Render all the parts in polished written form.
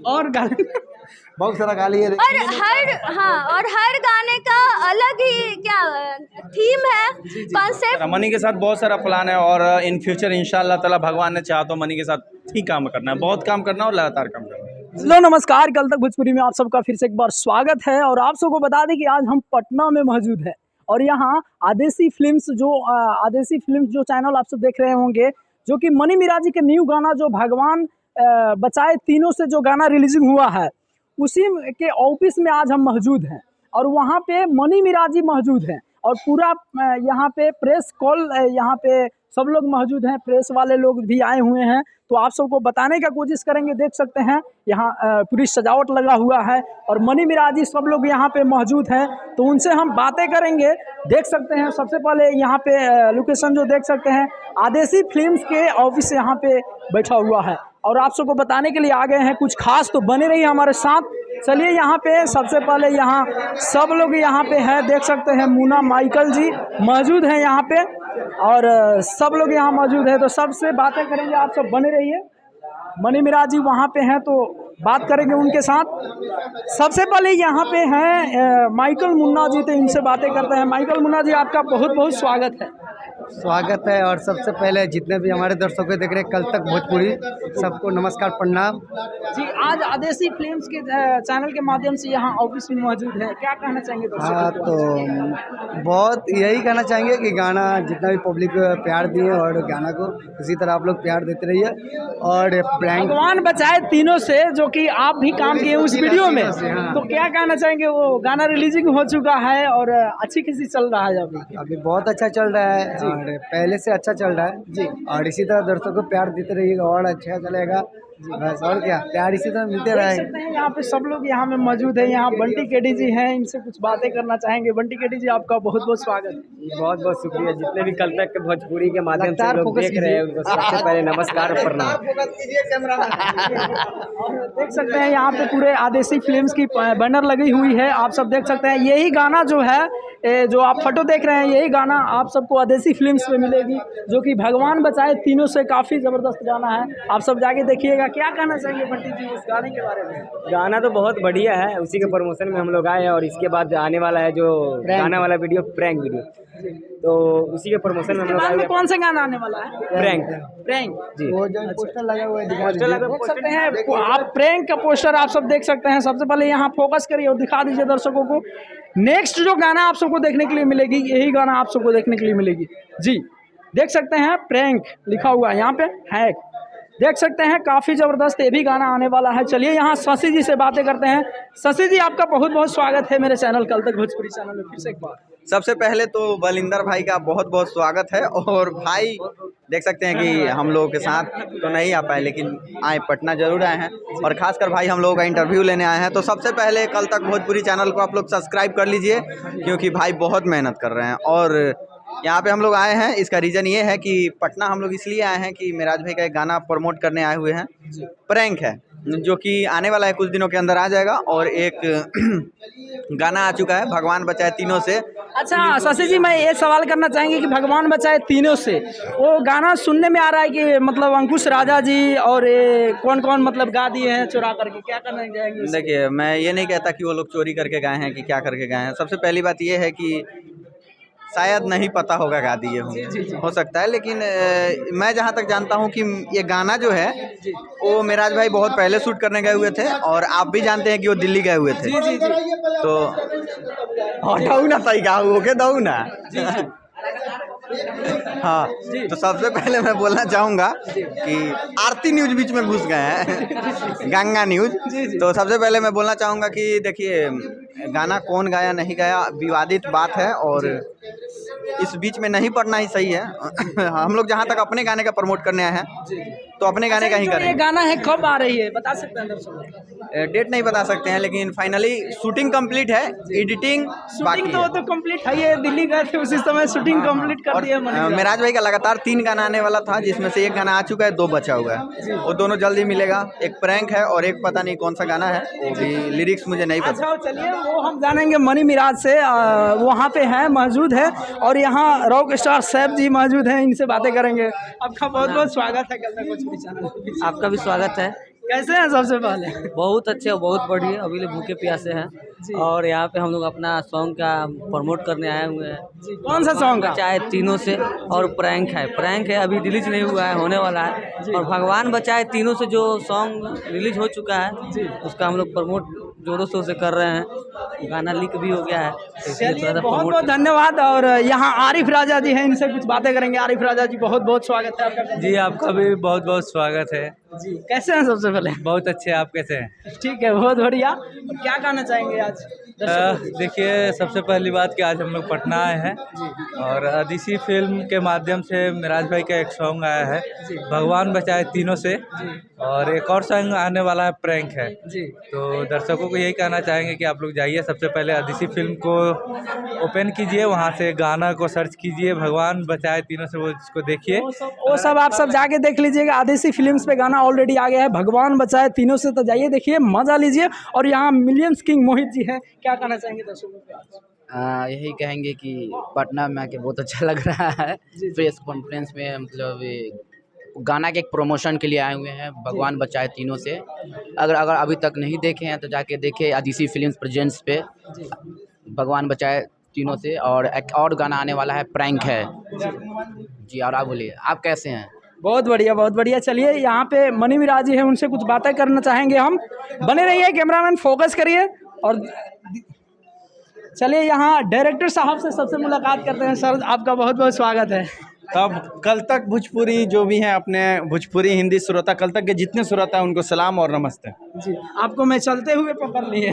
और गाने बहुत सारा गाली है। और हर गाने का अलग ही क्या थीम है, कॉन्सेप्ट। मनी के साथ बहुत सारा प्लान है और इन फ्यूचर इंशाल्लाह ताला भगवान ने चाहा तो मनी के साथ ही काम करना है, बहुत काम करना है और लगातार काम करना है। हेलो नमस्कार, कल तक भोजपुरी में आप सबका फिर से एक बार स्वागत है। और आप सबको बता दें कि आज हम पटना में मौजूद है और यहाँ आदेशी फिल्म्स जो चैनल आप सब देख रहे होंगे, जो कि मनी मिराजी के न्यू गाना जो भगवान बचाए तीनों से जो गाना रिलीजिंग हुआ है, उसी के ऑफिस में आज हम मौजूद हैं। और वहाँ पे मनी मिराजी मौजूद हैं और पूरा यहाँ पे प्रेस कॉल, यहाँ पे सब लोग मौजूद हैं, प्रेस वाले लोग भी आए हुए हैं। तो आप सबको बताने का कोशिश करेंगे। देख सकते हैं यहाँ पूरी सजावट लगा हुआ है और मनी मिराजी सब लोग यहाँ पे मौजूद हैं, तो उनसे हम बातें करेंगे। देख सकते हैं सबसे पहले यहाँ पे लोकेशन जो देख सकते हैं, आदेशी फिल्म्स के ऑफिस यहाँ पे बैठा हुआ है और आप सबको बताने के लिए आ गए हैं कुछ खास। तो बने रहिए हमारे साथ। चलिए यहाँ पे सबसे पहले यहाँ सब लोग यहाँ पे हैं, देख सकते हैं मुन्ना माइकल जी मौजूद हैं यहाँ पे और सब लोग यहाँ मौजूद है। तो सबसे बातें करेंगे, आप सब बने रहिए। मनी मिराजी वहाँ पे हैं तो बात करेंगे उनके साथ। सबसे पहले यहाँ पे हैं माइकल मुन्ना जी, तो इनसे बातें करते हैं। माइकल मुन्ना जी, आपका बहुत बहुत स्वागत है। स्वागत है। और सबसे पहले जितने भी हमारे दर्शकों देख रहे हैं कल तक भोजपुरी, सबको नमस्कार प्रणाम जी। आज आदेशी फिल्म्स के चैनल के माध्यम से यहाँ ऑफिस में मौजूद है, क्या कहना चाहेंगे दर्शकों हाँ, को? तो बहुत यही कहना चाहेंगे कि गाना जितना भी पब्लिक प्यार दिए और गाना को इसी तरह आप लोग प्यार देते रहिए। और भगवान बचाए तीनों से, जो कि आप भी काम किए उस वीडियो में, तो क्या कहना चाहेंगे? वो गाना रिलीजिंग हो चुका है और अच्छी खासी चल रहा है अभी बहुत अच्छा चल रहा है और पहले से अच्छा चल रहा है जी। और इसी तरह दर्शकों को प्यार देते रहिएगा और अच्छा चलेगा बस। और क्या, प्यार इसी तरह मिलते रहे। यहाँ पे सब लोग यहाँ में मौजूद है। यहाँ बंटी केडी जी हैं, इनसे कुछ बातें करना चाहेंगे। बंटी केडी जी, आपका बहुत बहुत स्वागत है। बहुत बहुत शुक्रिया। जितने भी कल तक के भोजपुरी के माध्यम से लोग देख रहे हैं उनको सबसे पहले नमस्कार और प्रणाम। देख सकते हैं यहाँ पे पूरे आदेशी फिल्म्स की बैनर लगी हुई है, आप सब देख सकते हैं। यही गाना जो है, जो आप फोटो देख रहे हैं, यही गाना आप सबको आदेशी फिल्म्स में मिलेगी, जो कि भगवान बचाए तीनों से काफ़ी ज़बरदस्त गाना है। आप सब जाके देखिएगा। क्या कहना चाहेंगे बंटी जी इस गाने के बारे में? गाना तो बहुत बढ़िया है, उसी के प्रमोशन में हम लोग आए हैं और इसके बाद आने वाला है जो गाना वाला वीडियो, प्रैंक वीडियो, तो उसी के प्रमोशन में हम लोग आए हैं। कौन सा गाना आने वाला है? प्रैंक जी। वो जो पोस्टर लगा हुआ है देख सकते हैं आप, प्रैंक का पोस्टर आप सब देख सकते हैं। सबसे पहले यहाँ फोकस करिए और दिखा दीजिए दर्शकों को। नेक्स्ट जो गाना आप सबको देखने के लिए मिलेगी, यही गाना आप सबको देखने के लिए मिलेगी जी। देख सकते हैं प्रैंक लिखा हुआ है यहाँ पे, हैक देख सकते हैं, काफ़ी ज़बरदस्त ये भी गाना आने वाला है। चलिए यहाँ शशि जी से बातें करते हैं। शशि जी, आपका बहुत बहुत स्वागत है मेरे चैनल कल तक भोजपुरी चैनल में फिर से एक बार। सबसे पहले तो बलिंदर भाई का बहुत बहुत स्वागत है। और भाई देख सकते हैं कि हम लोगों के साथ तो नहीं आ पाए, लेकिन आए, पटना जरूर आए हैं और खासकर भाई हम लोगों का इंटरव्यू लेने आए हैं। तो सबसे पहले कल तक भोजपुरी चैनल को आप लोग सब्सक्राइब कर लीजिए, क्योंकि भाई बहुत मेहनत कर रहे हैं। और यहाँ पे हम लोग आए हैं, इसका रीज़न ये है कि पटना हम लोग इसलिए आए हैं कि मिराज भाई का एक गाना प्रमोट करने आए हुए हैं, प्रैंक है, जो कि आने वाला है, कुछ दिनों के अंदर आ जाएगा। और एक गाना आ चुका है, भगवान बचाए तीनों से। अच्छा शशि जी, मैं ये सवाल करना चाहेंगे कि भगवान बचाए तीनों से, वो गाना सुनने में आ रहा है कि मतलब अंकुश राजा जी और कौन कौन मतलब गा दिए हैं चुरा करके, क्या करना चाहेंगे? देखिए, मैं ये नहीं कहता कि वो लोग चोरी करके गाए हैं कि क्या करके गाए हैं। सबसे पहली बात ये है कि शायद नहीं पता होगा गा दिए होंगे, हो सकता है, लेकिन मैं जहाँ तक जानता हूँ कि ये गाना जो है वो मिराज भाई बहुत पहले शूट करने गए हुए थे और आप भी जानते हैं कि वो दिल्ली गए हुए थे। तो हटाऊ ना तई गा के दऊ ना। हाँ, तो सबसे पहले मैं बोलना चाहूँगा कि आरती न्यूज बीच में घुस गए हैं, गंगा न्यूज। तो सबसे पहले मैं बोलना चाहूँगा कि देखिए, गाना कौन गाया नहीं गाया विवादित बात है और इस बीच में नहीं पढ़ना ही सही है। हम लोग जहाँ तक अपने गाने का प्रमोट करने आए हैं, तो अपने गाने का ही करें। ये गाना है, कब आ रही है बता सकते हैं दर्शकों? डेट नहीं बता सकते हैं, लेकिन फाइनली शूटिंग कंप्लीट है, एडिटिंग बाकी है। तो कंप्लीट है, ये दिल्ली गए थे उसी समय शूटिंग कंप्लीट कर दिया। मिराज भाई का लगातार 3 गाना आने वाला था, जिसमें से एक गाना आ चुका है, 2 बचा हुआ है। वो दोनों जल्दी मिलेगा। एक प्रैंक है और एक पता नहीं कौन सा गाना है, वो भी लिरिक्स मुझे नहीं पता। अच्छा चलिए, वो हम जानेंगे मनी मिराज से। वहाँ पे है, मौजूद है और यहाँ रॉक स्टार सैफ जी मौजूद हैं, इनसे बातें करेंगे। आपका बहुत बहुत स्वागत है कल तक भोजपुरी चैनल। आपका भी स्वागत है। कैसे हैं सबसे पहले? बहुत अच्छे और बहुत बढ़िया, अभी ले भूखे प्यासे हैं और यहाँ पे हम लोग अपना सॉन्ग का प्रमोट करने आए हुए हैं। कौन सा सॉन्ग का? बचाए तीनों से और प्रैंक है अभी रिलीज नहीं हुआ है, होने वाला है। और भगवान बचाए तीनों से जो सॉन्ग रिलीज हो चुका है उसका हम लोग प्रमोट जोरों शोर से कर रहे हैं, गाना लीक भी हो गया है तो इसलिए चलिए थोड़ा सा बहुत प्रमोट। बहुत धन्यवाद। और यहाँ आरिफ राजा जी हैं, इनसे कुछ बातें करेंगे। आरिफ राजा जी बहुत बहुत स्वागत है आपका। जी आपका भी बहुत बहुत स्वागत है। जी कैसे हैं सबसे पहले? बहुत अच्छे, आप कैसे हैं? ठीक है, बहुत बढ़िया। और क्या कहना चाहेंगे आज? देखिए, सबसे पहली बात कि आज हम लोग पटना आए हैं और अदिति फिल्म के माध्यम से मिराज भाई का एक सॉन्ग आया है भगवान बचाए तीनों से, और एक और सॉन्ग आने वाला है प्रैंक है। तो दर्शकों को यही कहना चाहेंगे कि आप लोग जाइए, सबसे पहले अदिति फिल्म को ओपन कीजिए, वहाँ से गाना को सर्च कीजिए भगवान बचाए तीनों से, वो इसको देखिए। वो सब आप सब जाके देख लीजिएगा। आदिशि फिल्म्स पे गाना ऑलरेडी आ गया है, भगवान बचाए तीनों से, तो जाइए देखिए, मजा लीजिए। और यहाँ मिलियंस किंग मोहित जी हैं, क्या कहना चाहेंगे दर्शकों को आज? यही कहेंगे कि पटना में आके बहुत अच्छा लग रहा है। प्रेस कॉन्फ्रेंस में मतलब गाना के एक प्रमोशन के लिए आए हुए हैं, भगवान बचाए तीनों से। अगर अभी तक नहीं देखे हैं तो जाके देखे आदिशि फिल्म्स प्रेजेंट्स पे भगवान बचाए तीनों से। और एक और गाना आने वाला है प्रैंक है जी। और आप बोलिए, आप कैसे हैं? बहुत बढ़िया, बहुत बढ़िया। चलिए यहाँ पे मनी मिराज जी हैं, उनसे कुछ बातें करना चाहेंगे हम। बने रहिए, कैमरामैन फोकस करिए। और चलिए यहाँ डायरेक्टर साहब से सबसे मुलाकात करते हैं। सर आपका बहुत बहुत स्वागत है। तब कल तक भोजपुरी जो भी हैं अपने भोजपुरी हिंदी श्रोता, कल तक के जितने श्रोता हैं उनको सलाम और नमस्ते। जी आपको मैं चलते हुए पकड़ लिए।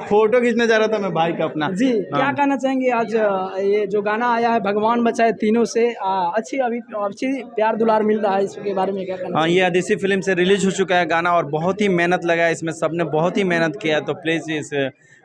फोटो खींचने जा रहा था मैं भाई का अपना। जी क्या कहना चाहेंगे आज ये जो गाना आया है भगवान बचाए तीनों से, अच्छी प्यार दुलार मिल रहा है, इसके बारे में क्या कहना? हाँ, ये आदिशि फिल्म से रिलीज हो चुका है गाना और बहुत ही मेहनत लगा है इसमें, सबने बहुत ही मेहनत किया है। तो प्लीज़ इस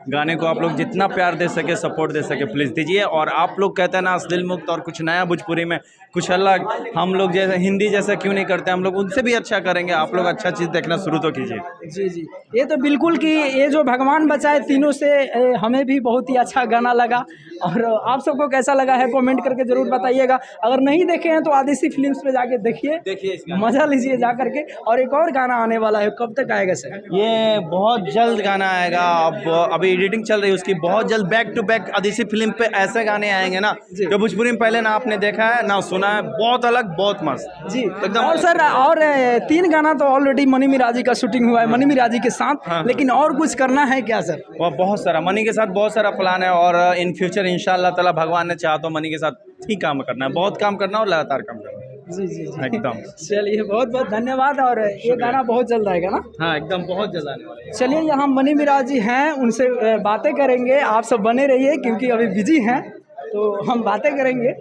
गाने को आप लोग जितना प्यार दे सके, सपोर्ट दे सके, प्लीज़ दीजिए। और आप लोग कहते हैं ना अश्लील मुक्त और कुछ नया भोजपुरी में, कुछ अलग, हम लोग जैसे हिंदी जैसा क्यों नहीं करते, हम लोग उनसे भी अच्छा करेंगे। आप लोग अच्छा चीज़ देखना शुरू तो कीजिए। जी जी, ये तो बिल्कुल कि ये जो भगवान बचाए तीनों से हमें भी बहुत ही अच्छा गाना लगा। और आप सबको कैसा लगा है कमेंट करके ज़रूर बताइएगा। अगर नहीं देखे हैं तो आदिशि फिल्म्स पे जाके देखिए, मज़ा लीजिए जा करके। और एक और गाना आने वाला है, कब तक आएगा सर? ये बहुत जल्द गाना आएगा, अब अभी एडिटिंग चल रही है उसकी, बहुत जल्द बैक टू बैक आदिशि फिल्म पे ऐसे गाने आएंगे ना जो भोजपुरी में पहले ना आपने देखा है ना सुना है, बहुत अलग, बहुत मस्त जी एकदम। और सर और 3 गाना तो ऑलरेडी मनी मिराजी का शूटिंग हुआ है, मनी मिराजी के साथ। हाँ। लेकिन और कुछ करना है क्या सर? वो बहुत सारा मनी के साथ बहुत सारा प्लान है और इन फ्यूचर इंशाल्लाह ताला भगवान ने चाहा तो मनी के साथ ही काम करना है, बहुत काम करना है और लगातार काम करना है। जी जी जी एकदम। चलिए बहुत बहुत धन्यवाद। और ये गाना बहुत जल्द आएगा ना? हाँ एकदम, बहुत जल्द आने वाला है। चलिए यहाँ मनी मिराज जी हैं, उनसे बातें करेंगे। आप सब बने रहिए क्योंकि अभी बिजी हैं, तो हम बातें करेंगे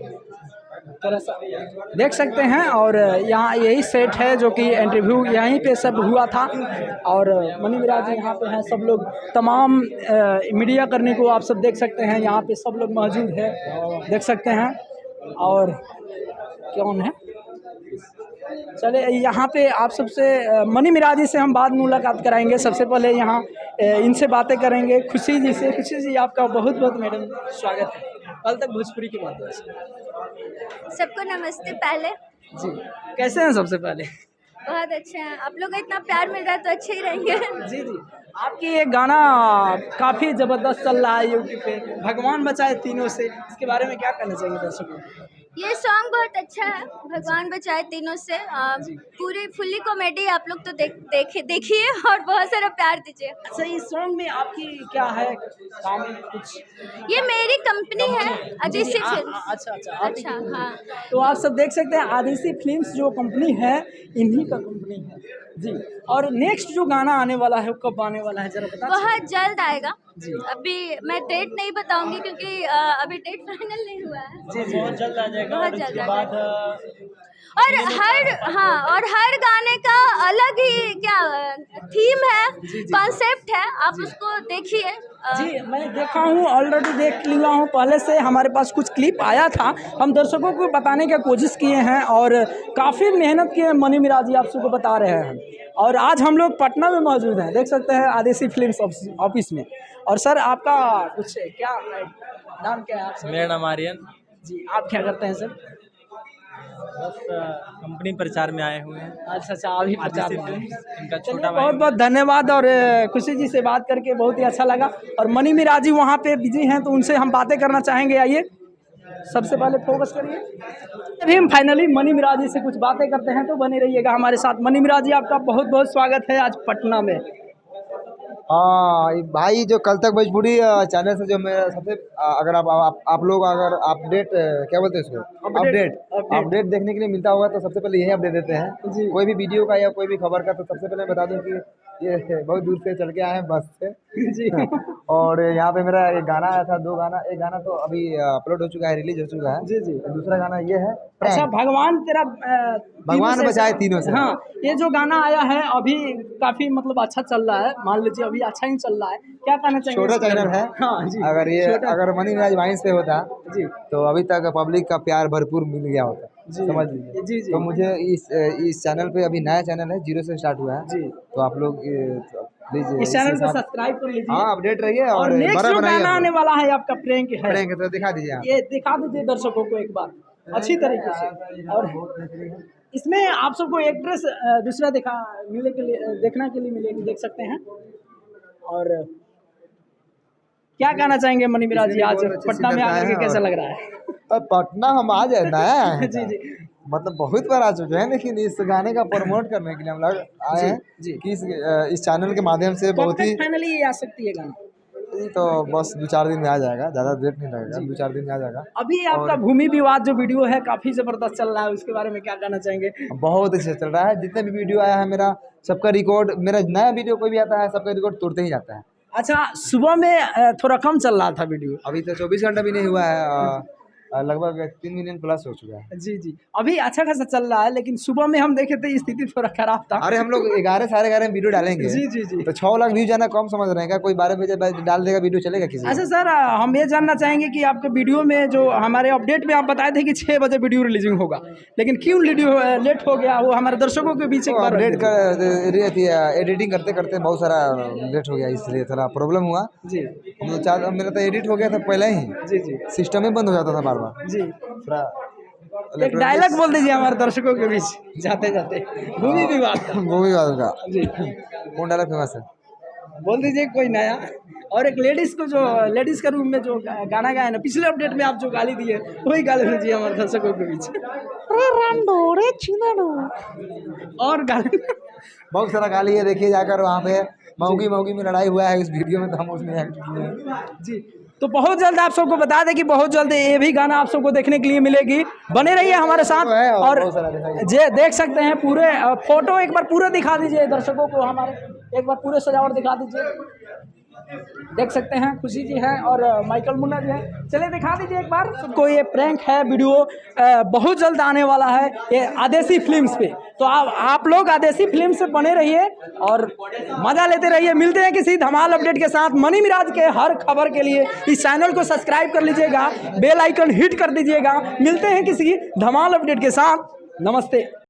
थोड़ा सा, देख सकते हैं। और यहाँ यही सेट है जो कि इंटरव्यू यहीं पे सब हुआ था। और मनी मिराज जी यहाँ पे हैं, सब लोग तमाम मीडिया करने को आप सब देख सकते हैं, यहाँ पे सब लोग मौजूद है, देख सकते हैं। और कौन है? चले यहाँ पे आप सबसे मनी मिराज जी से हम बाद में मुलाकात कराएंगे। सबसे पहले यहाँ इनसे बातें करेंगे खुशी जी से। खुशी जी आपका बहुत बहुत मैडम स्वागत है कल तक भोजपुरी के माध्यम से। सबको नमस्ते। पहले जी कैसे हैं सबसे पहले? बहुत अच्छे हैं, आप लोग का इतना प्यार मिल रहा है तो अच्छे ही रहेंगे। जी जी, आपकी ये गाना काफ़ी ज़बरदस्त चल रहा है यूट्यूब पे, भगवान बचाए तीनों से, इसके बारे में क्या कहना चाहिए दर्शकों को? ये सॉन्ग बहुत अच्छा है, भगवान बचाए तीनों से। पूरी फुल्ली कॉमेडी आप लोग तो देखिए और बहुत सारा प्यार दीजिए। अच्छा, इस सॉन्ग में आपकी क्या है काम कुछ? ये मेरी कंपनी है आदिशि जी, फिल्म्स। अच्छा हाँ। तो आप सब देख सकते हैं आदिशि फिल्म्स जो कंपनी है, इन्हीं का कंपनी है जी। और नेक्स्ट जो गाना आने वाला है वो कब आने वाला है जरा बता? बहुत जल्द आएगा जी। अभी मैं डेट नहीं बताऊंगी क्योंकि अभी डेट फाइनल नहीं हुआ है। जी जी, बहुत जल्द आ जाएगा। बहुत और जल्द इसके आ बाद और हर गाने का अलग ही क्या थीम है, कॉन्सेप्ट है, आप उसको देखिए। जी मैं देखा हूँ, ऑलरेडी देख लिया हूँ पहले से। हमारे पास कुछ क्लिप आया था, हम दर्शकों को बताने की कोशिश किए हैं और काफ़ी मेहनत किए मनी मिराज जी, आप सबको बता रहे हैं। और आज हम लोग पटना में मौजूद हैं, देख सकते हैं आदिशि फिल्म्स ऑफिस में। और सर आपका कुछ क्या नाम क्या है आपका? मेरा नाम आर्यन। जी आप क्या करते हैं सर? बस कंपनी प्रचार में आए हुए हैं। अच्छा अच्छा, अभी प्रचार आदित्य में। फिल्म्स, इनका चलिए, छोटा भाई बहुत बहुत धन्यवाद। और खुशी जी से बात करके बहुत ही अच्छा लगा। और मनी मिराज जी वहाँ पे बिजी हैं, तो उनसे हम बातें करना चाहेंगे। आइए, सबसे पहले फोकस करिए। अभी हम फाइनली मनी मिराज जी से कुछ बातें करते हैं, तो बने रहिएगा हमारे साथ। मनी मिराज जी, आपका बहुत बहुत स्वागत है आज पटना में। हाँ भाई, जो कल तक भोजपुरी चैनल से जो मेरा सबसे अगर आप लोग अगर अपडेट क्या बोलते हैं इसको, अपडेट देखने के लिए मिलता होगा, तो सबसे पहले यही अपडेट देते हैं। कोई भी वीडियो का या कोई भी खबर का, तो सबसे पहले बता दूं कि ये बहुत दूर से चल के आए हैं बस से जी। और यहाँ पे मेरा एक गाना आया था, 2 गाना। एक गाना तो अभी अपलोड हो चुका है, रिलीज हो चुका है। जी जी। दूसरा गाना ये है अच्छा, भगवान तेरा भगवान बचाए तीनों से। हाँ, ये जो गाना आया है अभी काफी मतलब अच्छा चल रहा है, मान लीजिए अभी अच्छा ही चल रहा है। क्या कहना चाहिए? छोटा चैनल है। हाँ जी। अगर मनी मिराज वाइन्स पे होता जी, तो अभी तक पब्लिक का प्यार भरपूर मिल गया होता। जी, समझ लीजिए। जी जी। तो मुझे इस चैनल पे, अभी नया चैनल है, 0 से स्टार्ट हुआ है जी, तो आप लोग प्लीज इस चैनल को सब्सक्राइब कर लीजिए। हाँ, अपडेट रहिए और और नेक्स्ट बड़ा जो बनाइए। गाना आने वाला है आपका प्रैंक है, प्रैंक है तो दिखा दीजिए आप। ये दिखा दीजिए दर्शकों को एक बार अच्छी तरीके से। और इसमें आप सबको एक्ट्रेस दूसरा देखने के लिए मिलेगी, देख सकते हैं। और क्या कहना चाहेंगे मनी मिराज जी, आज पटना में आकर के कैसा लग रहा है? पटना हम आ जाए नया आए हैं जी जी मतलब बहुत बार आ चुके हैं, लेकिन इस गाने का प्रमोट करने के लिए हम लोग आए हैं जी। कि इस चैनल के माध्यम से बहुत ही फाइनली ये आ सकती है गाना। तो बस 2-4 दिन में आ जाएगा, ज़्यादा देर नहीं लगेगा, 2-4 दिन में आ जाएगा। अभी आपका भूमि विवाद जो वीडियो है काफी जबरदस्त चल रहा है, उसके बारे में क्या कहना चाहेंगे? बहुत अच्छे चल रहा है। जितने भी वीडियो आया है मेरा, सबका रिकॉर्ड, मेरा नया वीडियो कोई भी आता है सबका रिकॉर्ड तोड़ते ही जाता है। अच्छा, सुबह में थोड़ा कम चल रहा था वीडियो। अभी तो 24 घंटा भी नहीं हुआ है, लगभग 3 मिलियन प्लस हो चुका है। जी जी, अभी अच्छा खासा चल रहा है, लेकिन सुबह में हम देखे थे स्थिति थोड़ा खराब था। अरे हम लोग 11 साढ़े 11 में वीडियो डालेंगे। जी जी जी। तो 6 लाख व्यूज जाना कम समझ रहे हैं क्या? कोई 12 बजे बाद डाल देगा वीडियो, चलेगा किसी अच्छा सर, हम ये जानना चाहेंगे कि आपके वीडियो में जो हमारे अपडेट में आप बताए थे कि 6 बजे वीडियो रिलीजिंग होगा, लेकिन क्यों वीडियो लेट हो गया? वो हमारे दर्शकों के बीच एक बार अपडेट कर एडिटिंग करते करते बहुत सारा लेट हो गया, इसलिए थोड़ा प्रॉब्लम हुआ जी मेरा तो एडिट हो गया था पहले ही, जी जी सिस्टम ही बंद हो जाता था बार बार। जी। थोड़ा एक डायलॉग बोल दीजिए हमारे दर्शकों के बीच जाते जाते, भूमि विवाद का। मूवी वालों का जी, कौन डायलॉग फेमस है? बोल दीजिए कोई नया। और एक लेडीज को, जो लेडीज का रूम में जो गाना गाया ना पिछले अपडेट में, आप जो गाली दिए वही गाली दीजिए हमारे दर्शकों के बीच। और गाली बहुत सारा गाली है, देखिए जाकर वहाँ पे मौगी में लड़ाई हुआ है इस वीडियो में, तो हम उसमें एक्ट किए हैं। जी। तो बहुत जल्द आप सबको बता दें कि बहुत जल्द ये भी गाना आप सबको देखने के लिए मिलेगी। बने रहिए हमारे साथ। और जे देख सकते हैं पूरे फोटो एक बार पूरे दिखा दीजिए दर्शकों को हमारे, एक बार पूरे सजावट दिखा दीजिए। देख सकते हैं खुशी जी हैं और माइकल मुन्ना जी हैं। चलिए दिखा दीजिए एक बार सबको। ये प्रैंक है वीडियो बहुत जल्द आने वाला है ये आदेशी फिल्म्स पे। तो आप लोग आदेशी फिल्म से बने रहिए और मज़ा लेते रहिए। मिलते हैं किसी धमाल अपडेट के साथ। मनी मिराज के हर खबर के लिए इस चैनल को सब्सक्राइब कर लीजिएगा, बेल आइकन हिट कर दीजिएगा। मिलते हैं किसी धमाल अपडेट के साथ। नमस्ते।